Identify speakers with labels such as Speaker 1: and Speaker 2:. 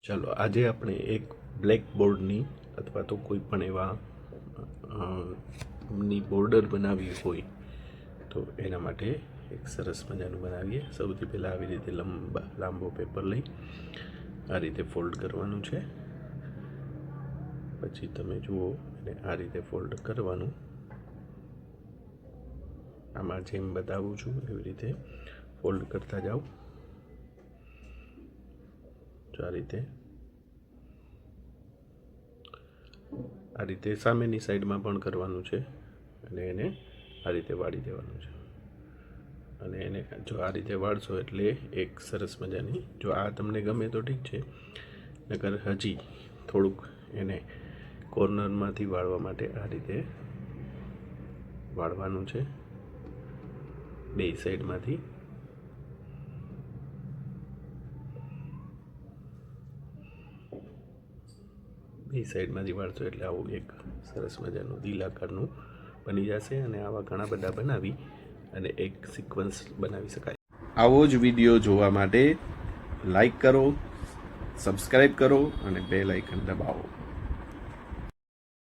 Speaker 1: ચાલો આજે આપણે એક બ્લેક બોર્ડની અથવા તો કોઈ પણ એવા ની બોર્ડર બનાવવી હોય તો એના માટે એક સરસ મજાનું બનાવીએ. સૌથી પહેલાં આવી રીતે લાંબો પેપર લઈ આ રીતે ફોલ્ડ કરવાનું છે. પછી તમે જુઓ અને આ રીતે ફોલ્ડ કરવાનું. આમાં જેમ બતાવું છું એવી રીતે ફોલ્ડ કરતા જાઓ. તો આ રીતે સામેની સાઈડમાં પણ કરવાનું છે અને એને આ રીતે વાળી દેવાનું છે. અને એને જો આ રીતે વાળશો એટલે એક સરસ મજાની, જો આ તમને ગમે તો ઠીક છે, નકર હજી થોડુંક એને કોર્નરમાંથી વાળવા માટે આ રીતે વાળવાનું છે બે સાઈડમાંથી. બે સાઈડમાંથી વાળશો એટલે આવું એક સરસ મજાનું દિલ આકારનું બની જશે. અને આવા ઘણા બધા બનાવી અને એક સિક્વન્સ બનાવી શકાય. આવો જ વિડીયો જોવા માટે લાઈક કરો, સબસ્ક્રાઈબ કરો અને બેલ આઇકન દબાવો.